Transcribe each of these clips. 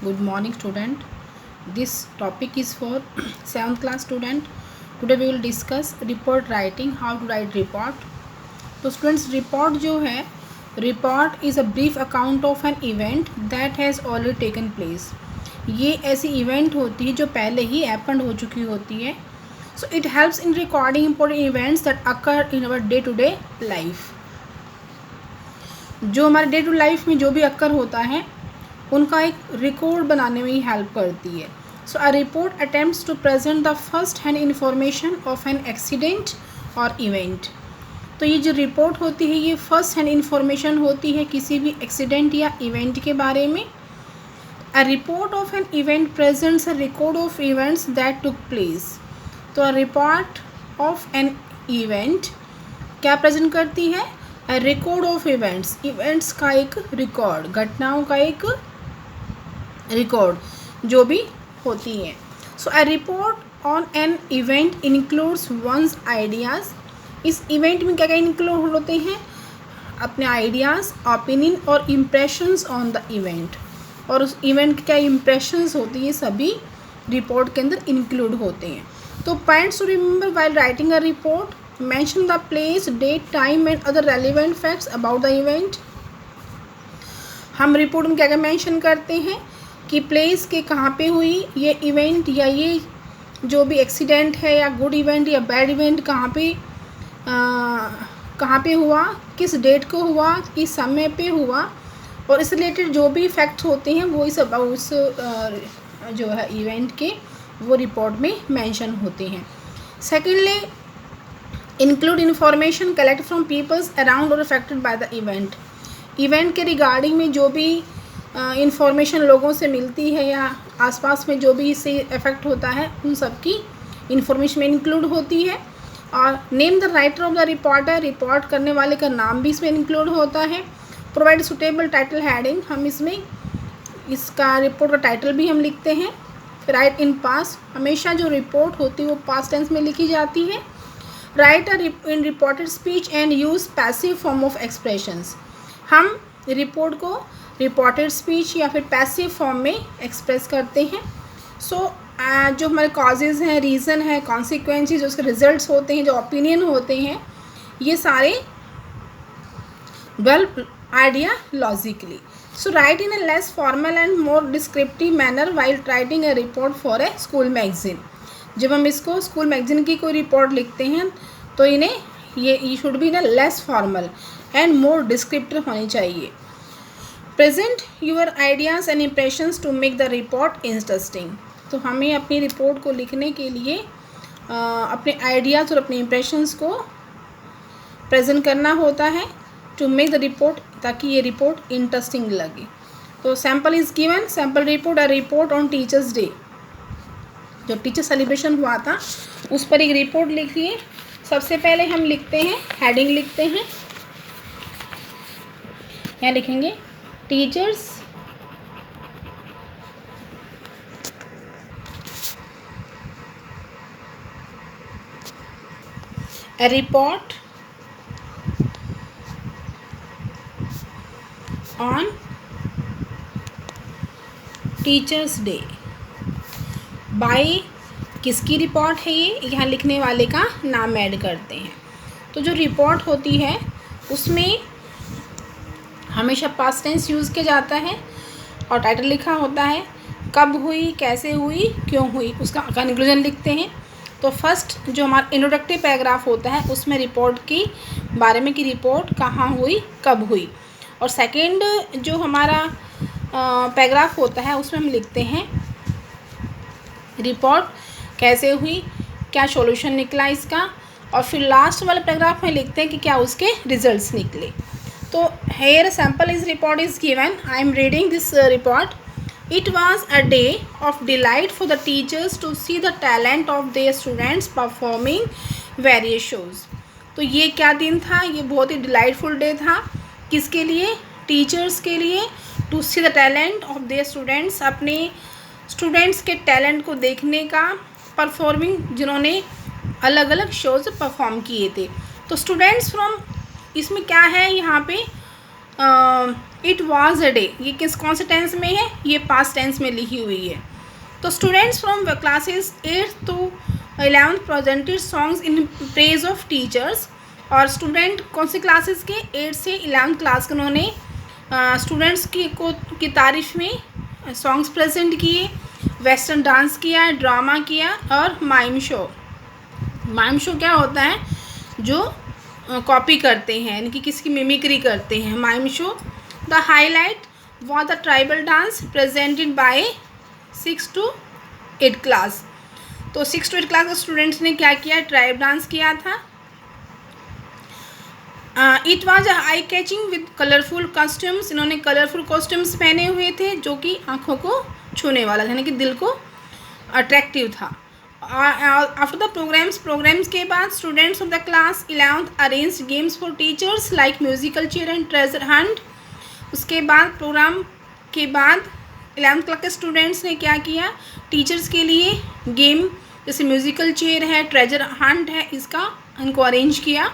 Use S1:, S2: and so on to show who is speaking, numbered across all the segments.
S1: Good morning, student. This topic is for 7th class student. Today we will discuss report writing, how to write report. तो students, report जो है, report is a brief account of an event that has already taken place. ये ऐसी event होती है जो पहले ही happened हो चुकी होती है. So it helps in recording important events that occur in our day to day life. जो हमारे डे टू लाइफ में जो भी अक्कर होता है उनका एक रिकॉर्ड बनाने में ही हेल्प करती है. So a report attempts to present the first hand information of an accident और इवेंट. तो ये जो रिपोर्ट होती है ये फर्स्ट हैंड इन्फॉर्मेशन होती है किसी भी एक्सीडेंट या इवेंट के बारे में. A report of an event presents a record of events that took place. तो a report of an event क्या प्रेजेंट करती है? A record of events, events का एक रिकॉर्ड, घटनाओं का एक रिकॉर्ड जो भी होती हैं. So a report on an event includes one's ideas. इस इवेंट में क्या क्या इंक्लूड होते हैं? अपने आइडियाज़, ओपिनियन और इम्प्रेशंस ऑन द इवेंट. और उस इवेंट के क्या इम्प्रेशंस होती है सभी रिपोर्ट के अंदर इंक्लूड होते हैं. तो points to remember while writing a report: mention the place, date, time and other relevant facts about the event. हम रिपोर्ट में क्या क्या मेंशन करते हैं कि प्लेस के कहाँ पे हुई ये इवेंट, या ये जो भी एक्सीडेंट है या गुड इवेंट या बैड इवेंट कहाँ पे हुआ, किस डेट को हुआ, किस समय पे हुआ, और इस रिलेटेड जो भी फैक्ट्स होते हैं वो इस जो है इवेंट के वो रिपोर्ट में मेंशन होते हैं. Secondly, include information collect from peoples around और affected by the event. Event के रिगार्डिंग में जो भी इंफॉर्मेशन लोगों से मिलती है या आसपास में जो भी इससे इफेक्ट होता है उन सब की इंफॉर्मेशन में इंक्लूड होती है. और name the writer of the reporter, report करने वाले का नाम भी इसमें इंक्लूड होता है. प्रोवाइड सुटेबल टाइटल हेडिंग, हम इसमें इसका रिपोर्ट का टाइटल भी हम लिखते हैं. राइट इन पास्ट, हमेशा जो रिपोर्ट होती है वो पास्ट टेंस में लिखी जाती है. Right in reported speech and use passive form of expressions. हम रिपोर्ट को रिपोर्टेड स्पीच या फिर पैसिव फॉर्म में एक्सप्रेस करते हैं. सो जो हमारे कॉजेज़ हैं, रीज़न है, कॉन्सिक्वेंसेस, जो उसके रिजल्ट्स होते हैं, जो ओपिनियन होते हैं, ये सारे well idea logically. So right in A less formal and more descriptive manner while writing a report for a school magazine. जब हम इसको स्कूल मैगजीन की कोई रिपोर्ट लिखते हैं तो इन्हें ये शुड बी ना less formal and more descriptive होनी चाहिए. Present your ideas and impressions to make the report interesting. तो हमें अपनी रिपोर्ट को लिखने के लिए अपने आइडियाज़ और अपने इम्प्रेशंस को प्रेजेंट करना होता है टू मेक द रिपोर्ट, ताकि ये रिपोर्ट इंटरेस्टिंग लगे. तो sample is given. Sample report: a report on teachers day. जो टीचर सेलिब्रेशन हुआ था उस पर एक रिपोर्ट लिखिए. सबसे पहले हम लिखते हैं, हेडिंग लिखते हैं. यहाँ लिखेंगे teachers a report on teachers day. By किसकी रिपोर्ट है ये, यहाँ लिखने वाले का नाम ऐड करते हैं. तो जो रिपोर्ट होती है उसमें हमेशा पास्ट टेंस यूज़ किया जाता है और टाइटल लिखा होता है, कब हुई, कैसे हुई, क्यों हुई, उसका कंक्लूजन लिखते हैं. तो फर्स्ट जो हमारा इंट्रोडक्टिव पैराग्राफ होता है उसमें रिपोर्ट की बारे में कि रिपोर्ट कहाँ हुई, कब हुई. और सेकेंड जो हमारा पैराग्राफ होता है उसमें हम लिखते हैं रिपोर्ट कैसे हुई, क्या सॉल्यूशन निकला इसका. और फिर लास्ट वाले पैराग्राफ में लिखते हैं कि क्या उसके रिजल्ट्स निकले. तो here sample is report is given. I am reading this report. It was a day of delight for the teachers to see the talent of their students performing various shows. तो ये क्या दिन था? ये बहुत ही delightful day था. किसके लिए? टीचर्स के लिए. To see the talent of their students, अपने स्टूडेंट्स के टैलेंट को देखने का. परफॉर्मिंग, जिन्होंने अलग अलग शोज़ परफॉर्म किए थे. तो स्टूडेंट्स फ्रॉम, इसमें क्या है यहाँ पे इट वॉज अ डे, ये कौन से टेंस में है, ये पास्ट टेंस में लिखी हुई है। तो students from classes 8th to 11th presented songs in praise of teachers. और स्टूडेंट कौन सी क्लासेस के, 8 से 11th क्लास के, उन्होंने स्टूडेंट्स की तारीफ में सॉन्ग्स प्रेजेंट किए, वेस्टर्न डांस किया, ड्रामा किया और माइम शो। माइम शो क्या होता है, जो कॉपी करते हैं, यानी कि किसकी मिमिक्री करते हैं, mime show. The highlight was the tribal dance presented by 6 to 8 class. तो 6 to 8 क्लास के स्टूडेंट्स ने क्या किया, ट्राइब डांस किया था। It was eye catching with colourful costumes, इन्होंने कलरफुल कॉस्ट्यूम्स पहने हुए थे जो कि आँखों को छूने वाला, यानी कि दिल को अट्रैक्टिव था। आफ्टर द प्रोग्राम्स के बाद students of the class 11th arrange games for teachers like musical chair and treasure Hunt. उसके बाद प्रोग्राम के बाद 11th क्लास के स्टूडेंट्स ने क्या किया, टीचर्स के लिए गेम जैसे म्यूजिकल चेयर है, ट्रेजर हंट है, इसका इनको अरेंज किया।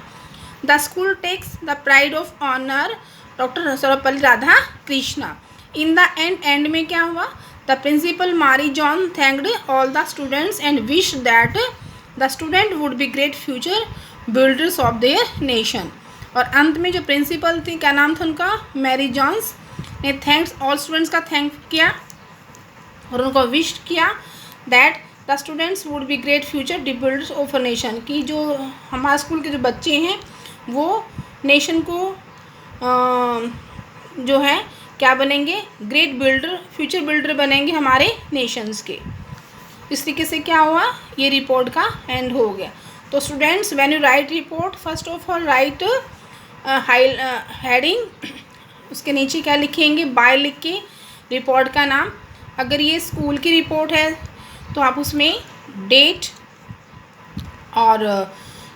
S1: The school takes the pride of honour doctor Sarvepalli Radha Krishna. In the end में क्या हुआ, the principal Mary John thanked all the students and wish that the student would be great future builders of their nation. और अंत में जो principal थी, क्या नाम था उनका, मैरी जॉन्स, ने थैंक्स ऑल स्टूडेंट्स का थैंक किया और उनको विश किया that the students would be great future builders of a nation, कि जो हमारे स्कूल के जो बच्चे हैं वो नेशन को जो है क्या बनेंगे, ग्रेट बिल्डर, फ्यूचर बिल्डर बनेंगे हमारे नेशंस के। इस तरीके से क्या हुआ, ये रिपोर्ट का एंड हो गया। तो students when you right report, first of all right heading, उसके नीचे क्या लिखेंगे, बाय लिख के रिपोर्ट का नाम। अगर ये स्कूल की रिपोर्ट है तो आप उसमें डेट और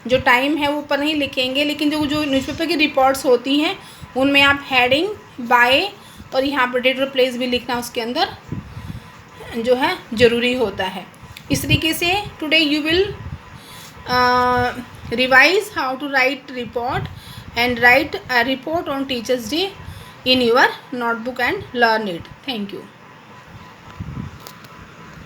S1: जो टाइम है वो ऊपर नहीं लिखेंगे, लेकिन जो न्यूज़पेपर की रिपोर्ट्स होती हैं उनमें आप हेडिंग, बाय और यहाँ पर डेट और प्लेस भी लिखना उसके अंदर जो है ज़रूरी होता है। इस तरीके से today you will revise how to write report and write a report on teachers day in your notebook and learn it. Thank you.